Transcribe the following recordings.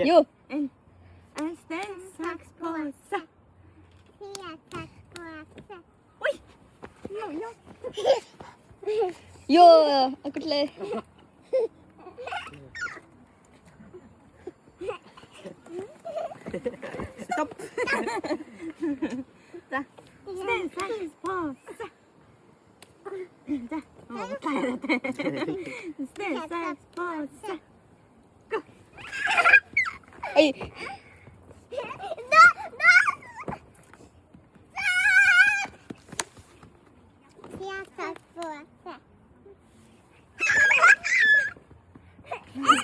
Юу? Ёо, акулээ. Стоп. За. Stand sax pose. За. Stand sax pose. Go. Ай.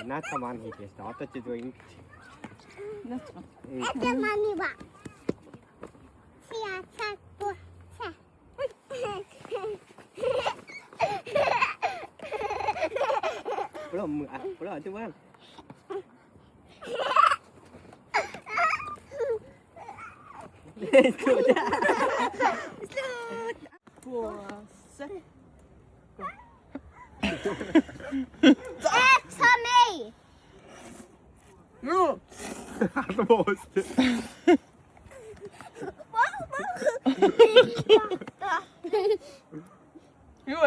Наата маань хийлээс. Одоо чи зүгээр ингэ. Это мами ба. Сия цак по. Bro, tu kan. Это мей. Ну. Almost. Юу?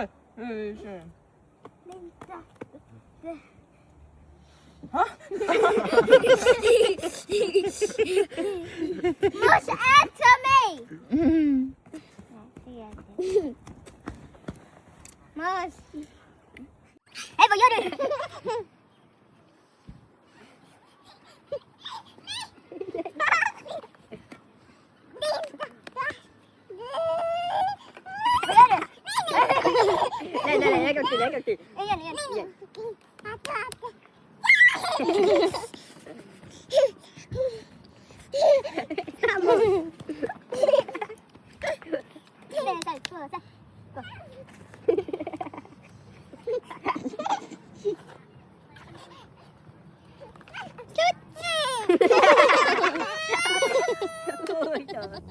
Ха? Мос это мей. Мос. Эй, воёры. Nè, con kìa. Ôi trời.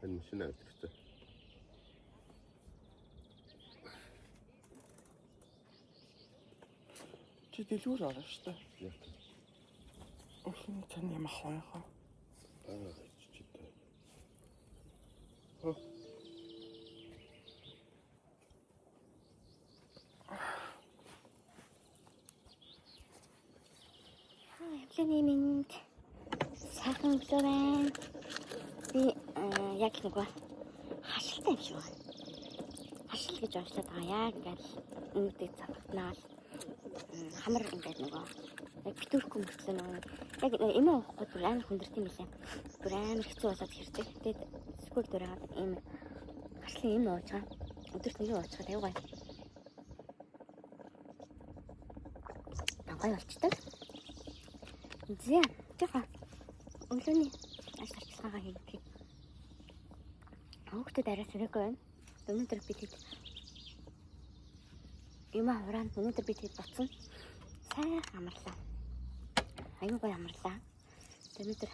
Энэ машин авчихсан. Чи дэлгүүр орно шүү дээ. Охин таны юм ах байхаа. Чичтэй. Явлын минь сайхан өглөө байна. Би яг нэг хашилтай юм шиг байна. Хашил гэж уншаад байгаа. Яг ингээд өнгөтэй цагтнаал хамар ингээд нөгөө яг битүүрхгүй мөртлөө нөгөө яг эмээ уухгүй бүр амар хүндэрт юм лээ. Бүр амар хэцүү болоод хэрдэг. Тэгээд скул дөрөөд ийм хашлын юм ууж байгаа. Өдөрт нэг уучгаад аяа гоё. Гоё болчтой. Зэ тэха өглөөний ашиглалгаа хийх. Хүүхдүүд арай сэрэг байна. Өнөөдөр бид Юмаа хураанд өнөөдөр би тэгээд буцсан. Сайн амарлаа. Аюу гой амарлаа. Өнөөдөр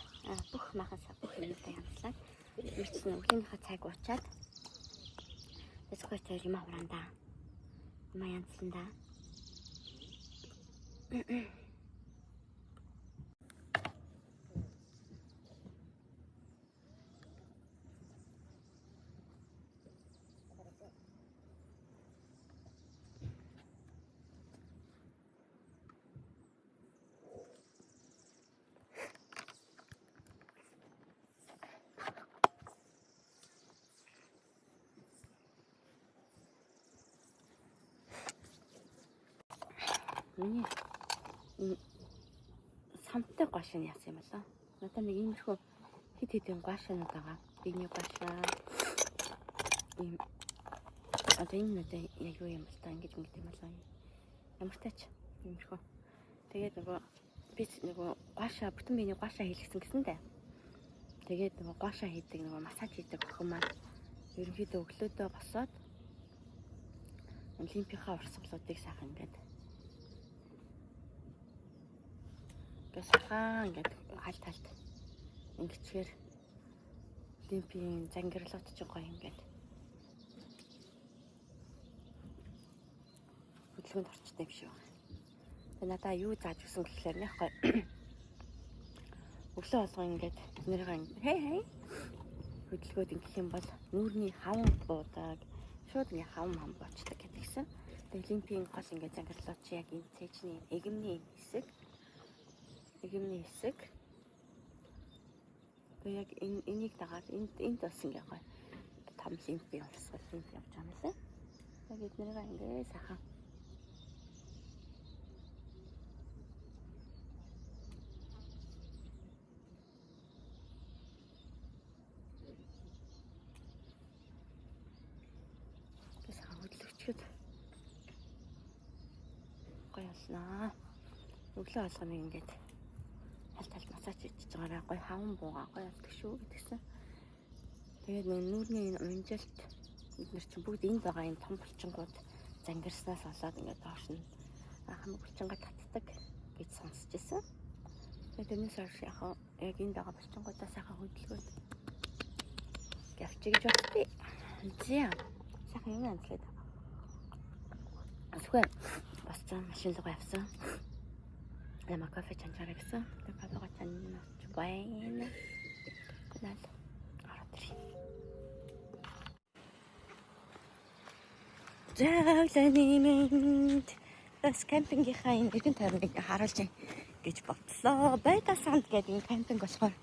бүх махасаа бүх юмтай амарлаа. Мэрчсэн өглөөнийхөө цайг уучаад тэсгүүр юмаа хураандаа. Юмаа янзландаа. Миний самтай гошин яасан юм болоо. Надад нэг иймэрхүү хит хитэн гошинууд байгаа. Биний гошин. Одоо энэ надад яг юу юм бол та ингэж ингэдэг юм болоо. Ямар тач иймэрхүү. Тэгээд нөгөө би нөгөө гошаа бүтэн биний гошаа хийлгсэн гэсэндээ. Тэгээд нөгөө гошаа хийдэг нөгөө массаж хийдэг охин маань ерөнхийдөө өглөөдөө босоод олимпийнхаа урсгалуудыг сайхан ингээд сахаа ингээд алт ингэчээр олимпийн зангирлууд ч гоё ингээд хөдөлгөөнд орчтой юм шиг байна. Тэгээ надаа юу зааж өгсөн гэхлээр нэх гоё өглөө болгон ингээд нэрийн хей хөдөлгөөд ингэх юм бол нүүрний хаван буудаг шууд ингээ хаван хам болчдаг гэдгийгсэн. Тэгээ олимпийн гол ингээд зангирлууд чи яг энэ цэжний эгэмний хэсэг тэгээ яг энийг дагаад энд бас ингээ гоё том лимпийн урсгал лимп явж байгаа юм лээ. Яг эднэрийг ингээ сайхан хөдлөгчөд гоё болноо. Өглөө алганы ингээд талд массаж хийж байгаараа гоё хаван буугаа гоё болдог шүү гэдгсэн. Тэгээд нүүрний энэ унжилт бид нар чинь бүгд энд байгаа энэ том булчингууд зангирснаас болоод ингээд доош нь хамаг булчингаа татдаг гэж сонсч байсан. Тэгээд тэрнээс хойш яг энд байгаа булчингуудаа сайхан хөдөлгөөд явчих гэж бодсон. Зя сайхан юм амтлаад. Асгүй босцсон машин руу явсан. Нама кофе чанчаараа гэсэн. Тэгээд кофего чанч байна. Тэгэл ороод ирээ. Жаагланимэнд бас кемпингийнхаа энэ эргэн тойрныг харуулж гэж бодлоо. Байда санд гэдэг энэ кемпинг болохоор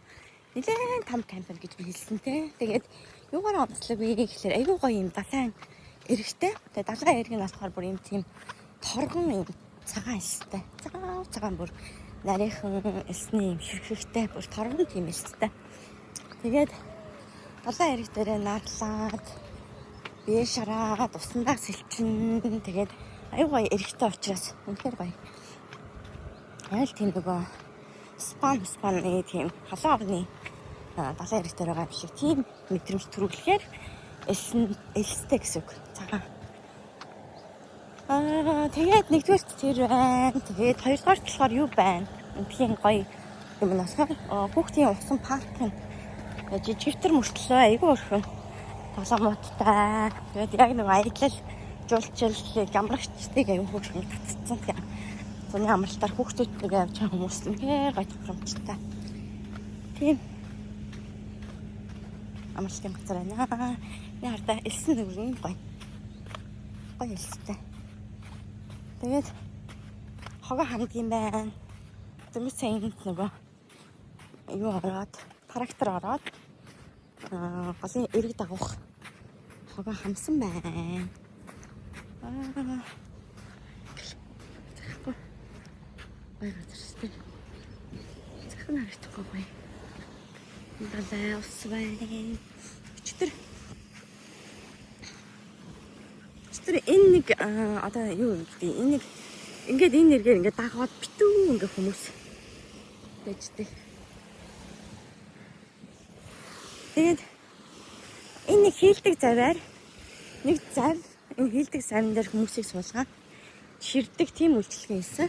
нэлээд том кемпинг гэж би хэлсэн те. Тэгээд юугаар онцлог вэ гэхэлэр айгүй гоё юм далайн эрэгтэй. Тэгээд далайн эрэг нь болохоор бүр юм тийм торгон юм цагаан элстэй. Цагаан бүр нарийнхан элсний юм ширхэгтэй бүр торгон тийм элстэй. Тэгээд далайн эрэг дээрээ наарлаад бие шараад усандаа сэлчин. Тэгээд аюу гоё эрэгтэй учраас үнэхээр гоё. Айл тийм нөгөө спаны тийм халуун орны далайн эрэг дээр байгаа юм шиг тийм мэдрэмж төрүүлэхээр элстэй гэсэн үг. Цагаан. Тэгээд нэгдүгээрт тэр байна. Тэгээд хоёрдугаарт болохоор юу байна? Тийм гоё юм насаар хүүхдийн усан парк нь жижигтэр мөртлөө айгүй өрхөн тоглоомуудтай. Тэгээд яг нэг аялал жуулчлал гамрагчдыг аюу хөөрхөн татцсан. Зуны амралтаар хүүхдүүдтэйгээ явж байгаа хүмүүс үнээр гоё тохиромжтой. Тийм амралтын газар байна. Яарда элсэн нүрийн гоё. Гоё элстэй. Тэгээд хога ханд юм байна. Дөрмөс цайнд нөгөө юу ороод трактор ороод голын эрэг дагуух хога хамсан байна. Ой газарстай. Захын харагдахгүй гоё. Далай ус байна. Өчтөр энэ нэг одоо юу гэдэг энэ нэг ингээд энэ нэргээр ингээд дагавад битүү ингээд хүмүүс байждаг. Тэгээд энэ хийлдэг заваар нэг зав энэ хийлдэг сарын дээр хүмүүсийг суулгаад ширдэг тийм үйлчлэгээ хийсэн.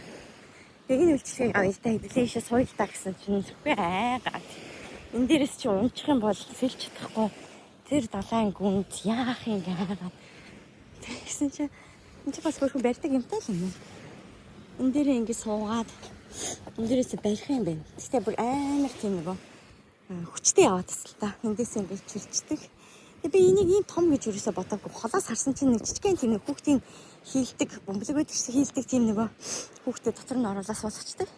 Тэгээ энэ үйлчлэгийг авъя л да хэдүүлээшээ сууя гэсэн чинь зүггүй айгаад. Энэ дээрээс чи унчих юм бол сэлж чадахгүй. Тэр далайн гүнд яах юм гайгаад. Тэгсэн чинь энэ ч бас хөрхөн барьдаг юмтай л юм. Энэ дээрээ ингэ суугаад энэ дээрээс барих юм байна. Гэхдээ бүр амар тийм нөгөө хүчтэй яваад тасл та. Эндээс ингэ чирчдэг. Тэгээ би энийг ийм том гэж юусоо бодоогүй. Холоос харсан чинь нэг жижигхэн тийм нэг хүүхдийн хийлдэг бөмбөлөг байдаг шиг хийлдэг тийм нөгөө хүүхдэд дотор нь оруулаад суусгачдаг.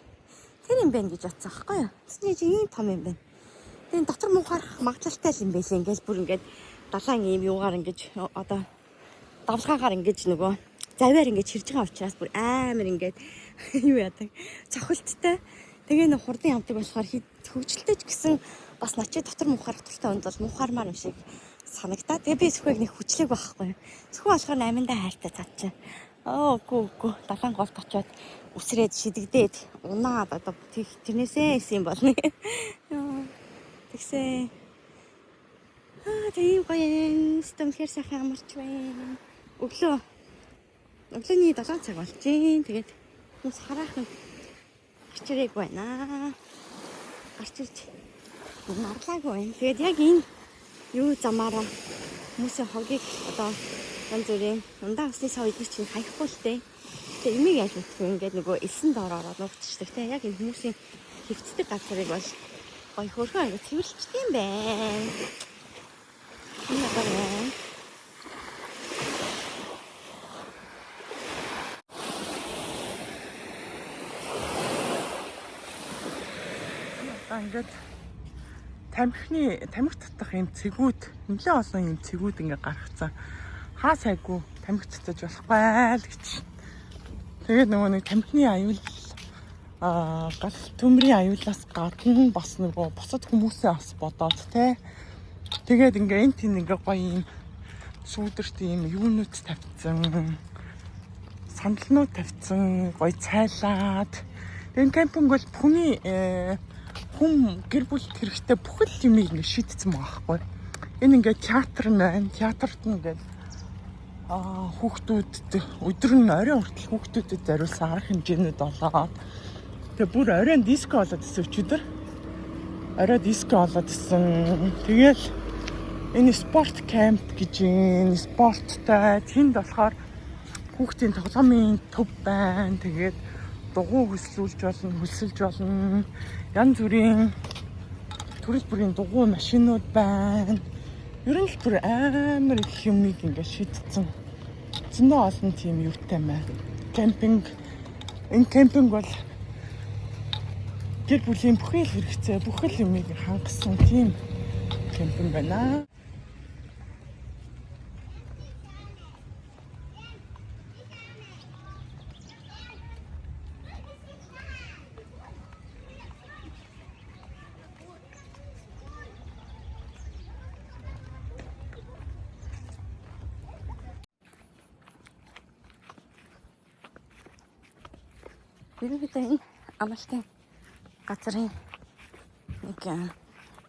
Тэр юм байна гэж бодсон аахгүй юу? Тэсний чи ийм том юм байна. Тэгээ дотор муухаар магадлалтай юм байлээ. Ингээл бүр ингээд далайн ийм юугаар ингэж одоо давлгаагаар ингэж нөгөө завьар ингэж хэрж байгаа учраас бүр амар ингээд юу яадаг цохилттай. Тэгээ нэг хурдан явдаг болохоор хөвгчлөлтэй ч гэсэн бас начи дотор муухаар хатгалтай унд бол муухаармаар юм шиг санагдаа. Тэгээ би зөвхөн нэг хүчлэг байхгүй. Зөвхөн болохоор 8-ндаа хайртай цаад чинь. Үгүй. Далайн голд очиод үсрээд шидэгдээд унаад одоо тэрнээсээ исэн болно. Тэгсэн. Тийм гоё стомхэр сайхан амарч байна. Өглөөний 7 цаг болж байна. Тэгээд хүмүүс хараахан гарчирэг байна. Гарчирч марлаагүй байна. Тэгээд яг энэ юу замаараа хүмүүсийн хогийг одоо янз бүрийн ундаа усны сав идэх чинь хаяхгүй л дээ. Тэгээд эмийг яаж мэдэх вэ? Ингээд нөгөө элсэн доороо нуугдчихдаг те. Яг энэ хүмүүсийн хөвцдөг газрыг бол гоё хөрхөн ингэ цэвэрлждэг юм байна. Энэ байна. Ингээд тамхи татах юм цэгүүд нэлээд олон юм цэгүүд ингээ гаргацсан. Хаа сайгүй тамхи татаж болохгүй л гэж. Тэгээд нөгөө нэг тамхины аюул гал төмрийн аюулаас гадна бас нөгөө бусад хүмүүсээ бас бодоод те. Тэгээд ингээ энэ тийм ингээ гоё юм сүүдэрт юм юунууд тавьсан. Сандалнууд тавьсан, гоё цайлаад. Тэгээд кемпинг бол хүний хүм гэр бүлд хэрэгтэй бүхэл юмыг ингэ шийдсэн байгаа байхгүй. Энэ ингээд театр байна. Театрт нь ингээд хүүхдүүдэд өдөр нь оройн хүртэл хүүхдүүдэд зориулсан арга хэмжээнүүд болоод тэгээ бүр оройн диско болоод исэн өчигдөр. Орой диско болоод исэн. Тэгэл энэ спорт кемп гэж энэ спорттой тэнд болохоор хүүхдийн тоглоомын төв байна. Тэгээд дугуй хөслүүлж болно, хөлсөлж болно. Янз бүрийн төрөл бүрийн дугуй машинууд байна. Ер нь л бүр амар их юмыг ингээд шийдсэн. Зөндөө олон тийм юутай байна. Кемпинг. Энэ кемпинг бол гэр бүлийн бүхэл хэрэгцээ, бүхэл юмыг хангасан тийм кемпинг байна. Ерөнхийдөө энэ амралтын газрын нэг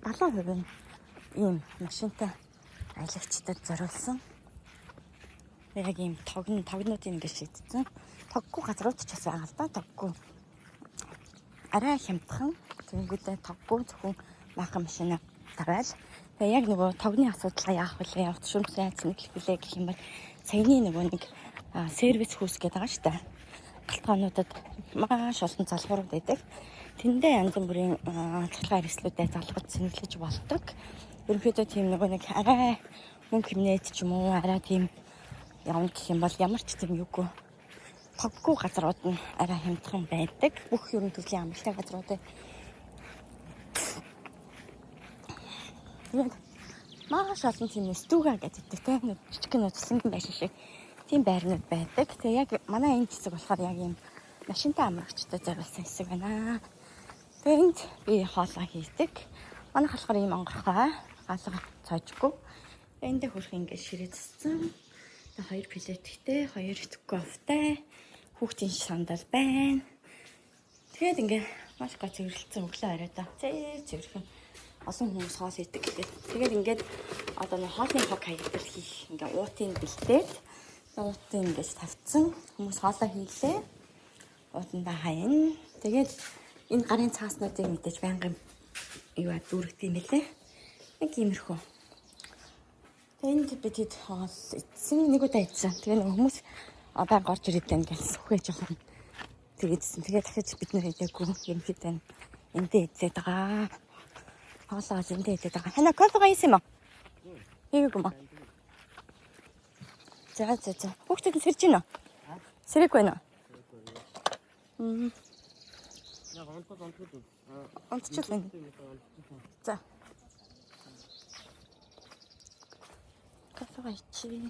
70% нь ийм машинтай аялагчдад зориулсан. Яг ийм тогнуудын ингэ шийдсэн. Тоггүй газрууд ч бас байгаа л да. Тоггүй. Арай хямдхан. Тэнгүүдээ тоггүй зөвхөн баахан машина тараал. Тэгээ яг нөгөө тогны асуудлаа яах вэ? Утшимсан айц нэг хэлээ гэх юм бол саяны нөгөө нэг сервис хүүс гэдэг байгаа шүү дээ. Галтгаануудад маш олон залгуурууд байдаг. Тэндээ янз бүрийн цахилгаан хэрэгслүүдэд залгаж сэнэглэж болдог. Ерөнхийдөө тийм нэг арай мөнгө хэмнээд ч юм уу арай тийм явна гэх юм бол ямар ч тийм юугүй тоггүй газрууд нь арай хямдхан байдаг. Бүх ерөн төрлийн амралтын газрууд маш олон тийм стуга гэдэг тийм жижиг нөцлөн байшин шиг тийм байрнууд байдаг. Тэгээ яг манай энэ хэсэг болохоор яг юм машинтай амрагчтай зориулсан хэсэг байна. Тэгээ энд би хоолоо хийдэг. Манайх болохоор ийм онгорхой галга цоожгүй. Энд хөрх ингээд ширээдсэн. Тэгээ 2 плеттэй, 2 кофтой, хүүхдийн сандал байна. Тэгээд ингээд маш гоо цэвэрлэлсэн өглөө оройдоо. Цэвэрхэн олон хүмүүс хоол хийдэг гэдэг. Тэгээд ингээд одоо нэг хоолны хог хаягдал хийх ингээд уутын бэлдээд Уутын ингэж тавьсан. Хүмүүс хоолоо хийлээ. Уутандаа хаяна. Тэгээд энэ гарын цааснуудыг мэдээж байнгын юу дүүргдэг юм лээ. Нэг иймэрхүү. Тэгээд бид хэд хоол идсэн. Нэг удаа идсэн. Тэгээд хүмүүс байнга орж ирээд байна гэж сүхээ жоохон тэгээдсэн. Тэгээд дахиж бид нэр идээгүй юм хэд байна. Эндээ идээд байгаа. Хоолоо эндээ идээд байгаа. Хана кофе гайсан юм уу? Хийгээгүй маа. За. Хүүхдүүд нь сэрж гинэ үү? Сэрэг байна уу? Онцчлаа. За. Кофе гайчи.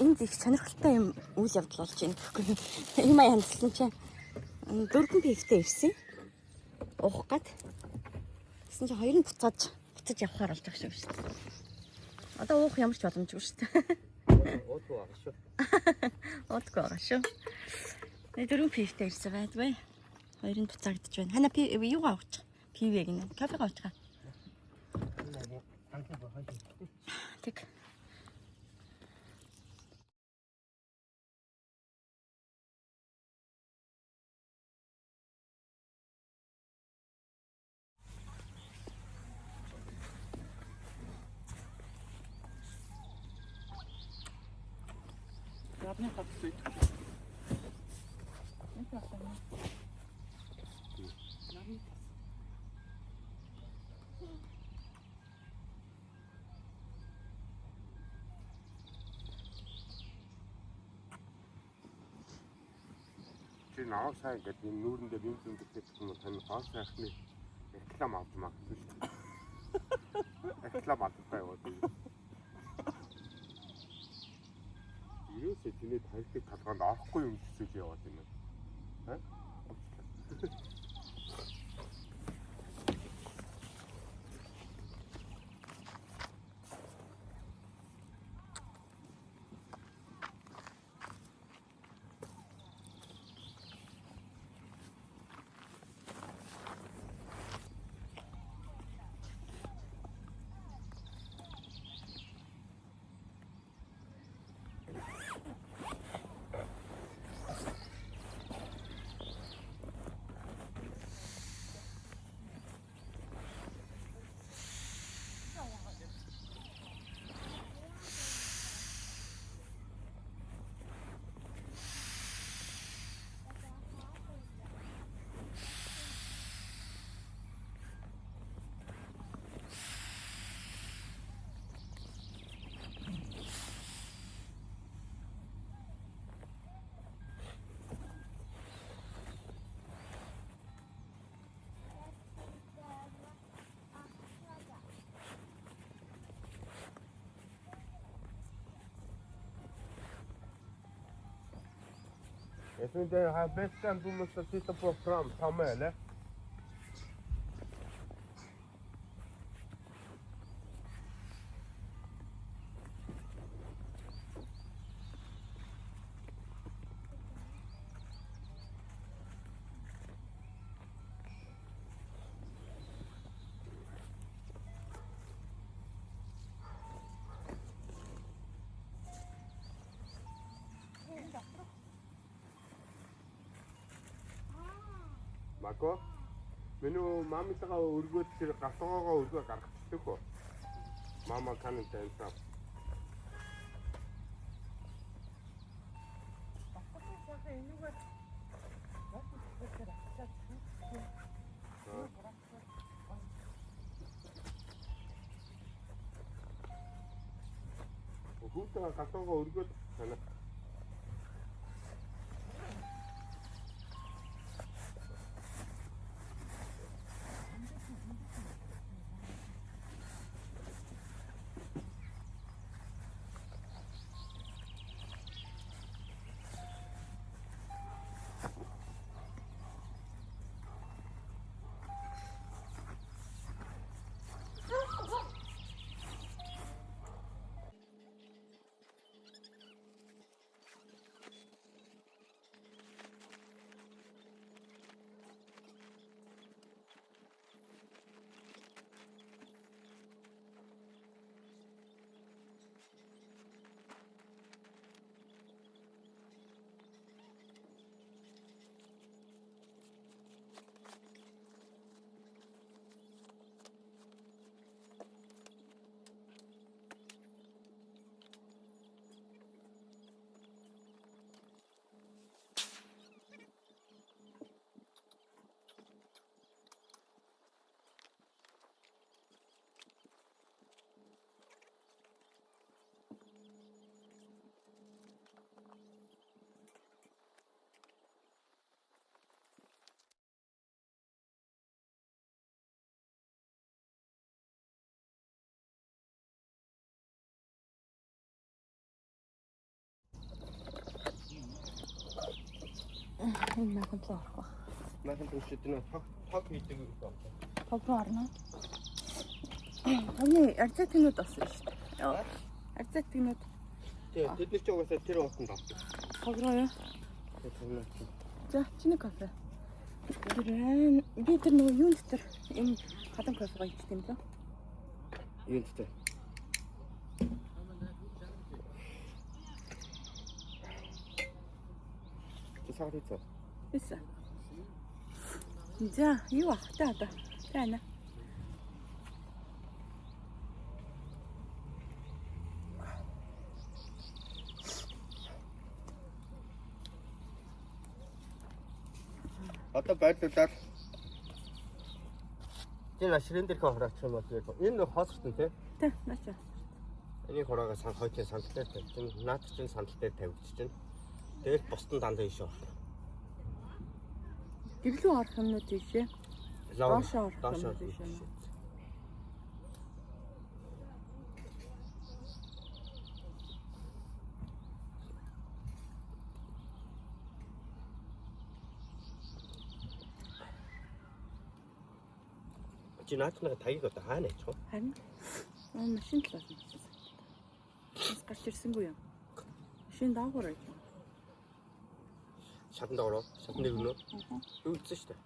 Энд их сонирхолтой юм үйл явдал болж байна гэхгүй. Юм янзлсан чинь 4 пивтэй ирсэн. Уух гад. Гэсэн чинь хоёр нь буцаж явахаар болж байгаа шүү дээ. Одоо уух ямар ч боломжгүй шүү дээ. Уудгүй байгаа шүү. Тэгээд 4 пивтэй ирсэн байдгүй. Хоёр нь буцаагдж байна. Хана юугаа уучих? Пивэг нэ. Кофегаа уучих. Тэг. Ладно, как суть. Чи наваа сайн гэдэг энэ нүүрэндээ бим зүүнтэй юм тань гоо сайхны реклам авч магадгүй шүү дээ. Реклам авахгүй яваад байна. Юусээ чиний тарихыг талгаанд орохгүй юм гэж яваад байна. Аа? Если ты без кем думаешь, что ты по фрам самое, Мако? Миний мамитайгаа өргөөд тэр гасгоогоо өргөө гаргачихдаг хөө. Мама канын тэнцээ. Хүүхдээ гасгоогоо өргөөд санаа. Энэ махан руу орох ба. Махан төшөд нөө тог хийдэг юм байна. Тог руу орно. Таны арцатнууд болсон шүү дээ. Арцатнууд. Тийм, тэд нар ч угаасаа тэр уутанд авдаг. Тог руу юу? Тийм. За, чиний кофе. Би тэр нөгөө юун дээр энэ хадам кофегаа хийчих юм лөө. Юунд тэ? Тэсарийцээ. Эсэ. За, юу ах та одоо? Тана. Одоо байдлуулаад энэ ашрын дээр хураач юм бол энэ хоолсон тий. Тэ, наача. Энийг хураагаа хойчын сандалтай тавьчих. Наад чинь сандалтай тавьчих. Тэгэл бусдын дандаа ийш орох. Гэрлүү орох юмнууд тийшээ. Доошоо орох юмнууд тийшээ. Чи наачнаа таяг одоо хаана яах вэ? Харин машин талаас нь. Бас гарч ирсэнгүй юм. Машин даагуур байж байна. Шатанд ороо. Шатны өгнөө. Үүдсэн шүү дээ.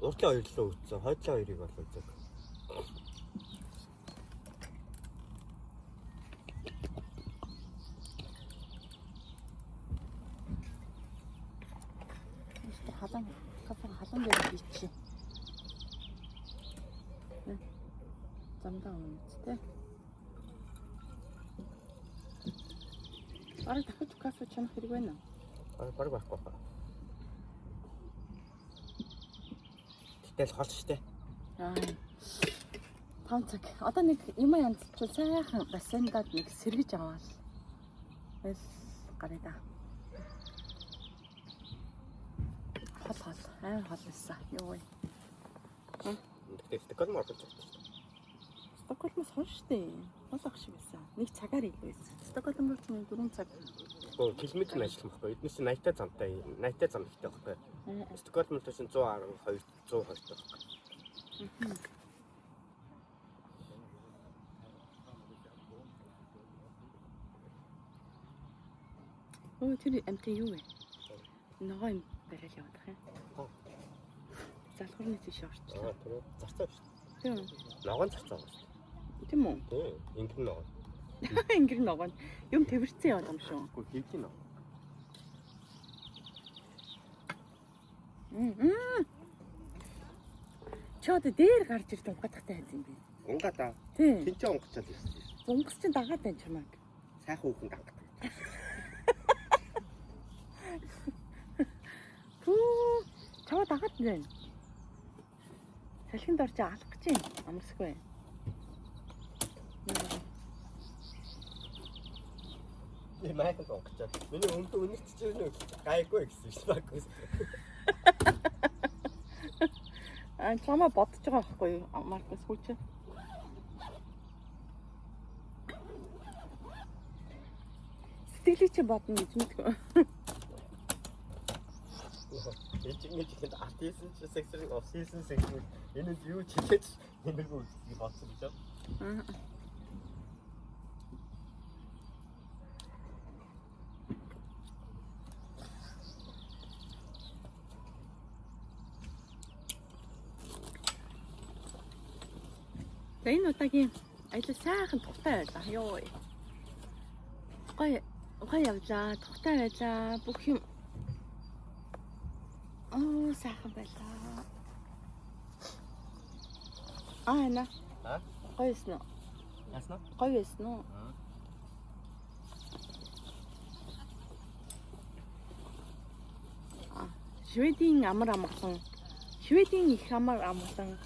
Уртлын хоёрлоо үүдсэн. Хойдлын хоёрыг бол үзэг. Халан кафе халан дээр бичээ. Замдаа үнэтэй. Арай дахиж кафе чамх хэрэг байна уу? Бараг байхгүй байна. Тэгэл холч штэ. Аа. 5 цаг. Одоо нэг юм янзчул сайхан бассейндад нэг сэргэж аваад. Эс гараа да. Хол. Хол эсэ. Юу вэ? Тэгтээ гол мордож байна. Стокгольмоос хойш штэ. Хол ах шиг байсан. Нэг цагаар илвэсэн. Стокгольм руу чинь 4 цаг. Оо, километр ажиллах байхгүй. Эднээс 80-та замтай 80-та зам ихтэй байхгүй. Стокгольмд чинь 112 120 байхгүй. Оо, тэр амтай юу вэ? Ногоо юм барайл явах юм. Залхуурны тийш орчлоо. Тэр зарцаа шүү дээ. Тийм. Ногоон зарцаа байна шүү дээ. Тийм үү? Тийм, ингэр ногоон. Ингэр ногоон. Юм тэрвэрцэн яваад юм шүү. Үгүй хийх ногоон. Чод дээр гарч ирд унгадахтай хайз юм би. Унгаа да. Тийм. Тинчээ унгачаад ирсэн. Унгас чинь дагаад байна чамайг. Сайхан хүүхэн дангад. Пүү, чамаа дагаад байна. Салхинд орж алах гэж юм. Амарсгүй. Не майхан унгачаад. Миний өмдө үнэт чинь гайгүй гэсэн шүү дээ. Чамаа бодож байгаа байхгүй юу? Маркус хүч. Сэтгэлээ чи бодно гэж мэдгүй. Эцэг мэд артист сексрэг офисэн сексрэг энэ юу ч хэлээд нэг үгүй бодсон гэж байна. За энэ удаагийн аялал сайхан тухтай байлаа. Йоо. Гоё явлаа. Тухтай байлаа. Бүх юм сайхан байлаа. На. Гоё эснэ. Яснаа? Гоё эснэ. Шведийн амар амгалан. Шведийн их амар амгалан.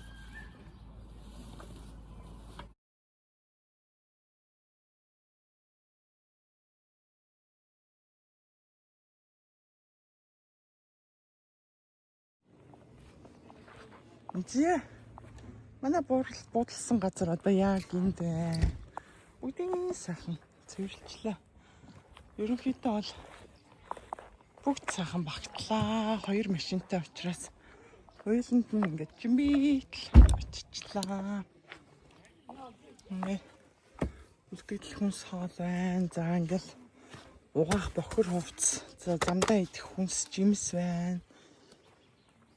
Зэ. Манай буудалсан газар одоо яг энд байна. Бүгдийн сайхан цэвэрлжлээ. Ерөнхийдөө бол Бүгд сайхан багтлаа. 2 машинтай учраас хоёуланд нь ингээд жимбитл очичлаа. Ингээд үлдэгдэл хүнс хоол байна. За ингээд угаах бохир хувцс. За замдаа идэх хүнс жимс байна.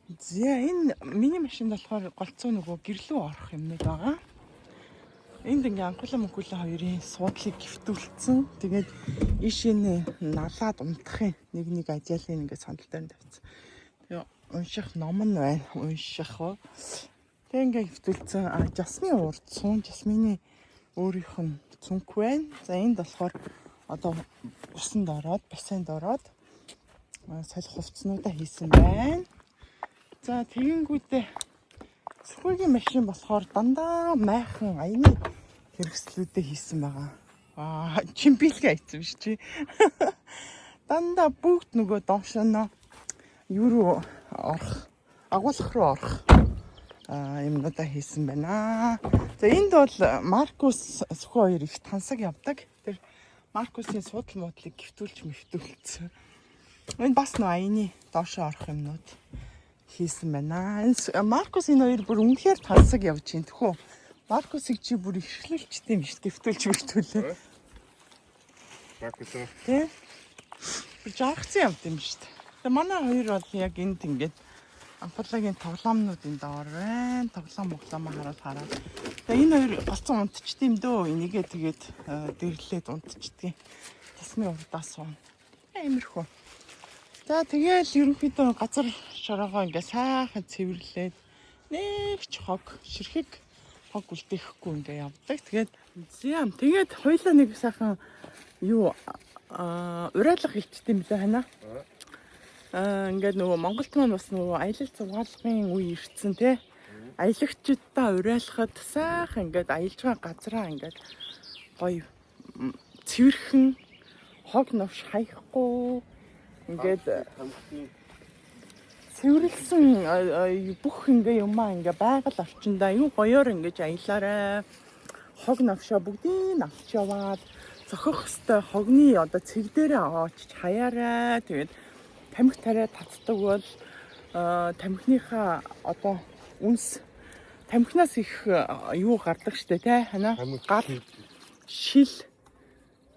За энэ миний машинд болохоор голцоо нөгөө гэрлүү орох юмнууд байгаа. Энд ингээ анхуулаа мөнгөлөө хоёрын суудлыг гифтүүлсэн. Тэгээд ийшээ налаад унтахын нэг ажиалын ингээ сандал дээр тавьсан. Тэгээ унших ном нь байна. Унших. Тэгээ ингээ гифтүүлсэн. Жасмин урд суун жасмины өөрийнх нь цүнх байна. За энд болохоор одоо усанд ороод, бассейнд ороод салхи хувцснуудаа хийсэн байна. За тэгэнгүүтээ Сүхбэгийн машин болохоор дандаа майхан аяны хэрэгслүүдээ хийсэн байгаа. Чимбилгээ хийсэн биш чи. Дандаа бүгд нөгөө доошоно юу руу орох, агуулгах руу орох юмнуудаа хийсэн байна. За энд бол Маркус Сүхбэ хоёр их тансаг явдаг. Тэр Маркусын суудал муудлыг гифтүүлж мэвтүүлсэн. Энэ бас нөө аяны доошоо орох юмнууд хийсэн байна. Маркус энэ хоёр бүр үнэхээр тансаг явж байна тэхүү. Маркусыг чи бүр ихшлэлчтэй юм шүү дээ. Гифтүүлж мэвтүүлээ. Маркус Тэ? Би жаагцсан явд юм шүү дээ. Тэгээ манай хоёр бол яг энд ингээд амплагийн тоглоомнууд энэ доор байна. Тоглоом хараад. Тэгээ энэ хоёр голцон унтчихдээ юм дөө. Энийгээ тэгээд дэрлээд унтчихдээ. Тасмын урдаас уун. Иймэрхүү. За тэгэл ерөнхийдөө газар шороогоо ингээ сайхан цэвэрлээд нэг ч хог ширхэг хог үлдээхгүй ингээ явдаг. Тэгээд хоёлаа нэг сайхан юу урайлга хилчтэй юм лээ хана. Ингээд нөгөө Монголд маань бас нөгөө аялал зугаалгын үе ирсэн тий. Аялагчдаа урайлахад сайхан ингээд аялж байгаа газараа ингээд гоё цэвэрхэн хог новш хаяхгүй ингээд цэвэрлсэн бүх ингээ юмаа ингээ байгаль орчиндаа юу гоёор ингэж аялаарай. Хог навшаа бүгдийг авч яваад зохих хөстэй хогны одоо цэг дээрээ очиж хаяарай. Тэгээд тамхи тариа татдаг бол тамхиныхаа одоо үнс тамхинаас их юу гардаг штэ тий хана гал шил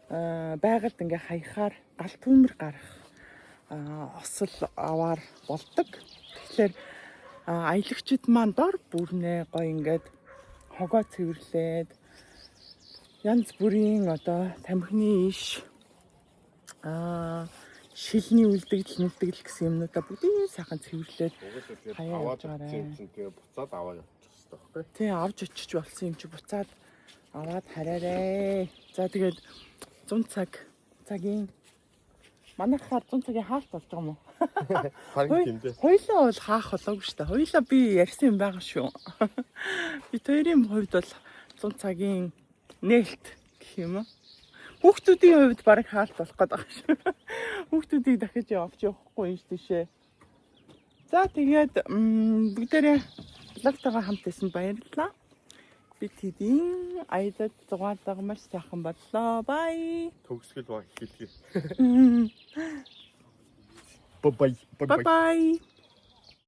байгальд ингээ хаяхаар гал түмэр гарах осол аваар болдог. Тэгэхээр аялагчид маань дор бүрнээ гоё ингээд хогоо цэвэрлээд янз бүрийн одоо тамхины иш шилний үлдэгдэл гэсэн юмнуудаа бүгдийг сайхан цэвэрлээд хаяа явж байгаарай. Тэгээ буцаад аваад явчих хэрэгтэй байхгүй? Тий, авч очиж болсон юм чи буцаад аваад хараарай. За тэгээд 100 цагийн манайхаар 100 цагийн хаалт болж байгаа юм уу? Харин тийм дээ. Хоёлаа бол хаах болоогүй шүү дээ. Хоёлаа би ярьсан юм байгаа шүү. Бид хоёрын хувьд бол 100 цагийн нээлт гэх юм уу? Хүүхдүүдийн хувьд бараг хаалт болох гээд байгаа шүү. Хүүхдүүдийг дахиж явж явахгүй юм тийшээ. За тэгээд бүгдээрээ лагтайгаа хамт исэн баярлалаа. Бид хэдийн аялал зугаалдаг маш сайхан боллоо. Бай. Төгсгөл баг хэлхий. Bye bye.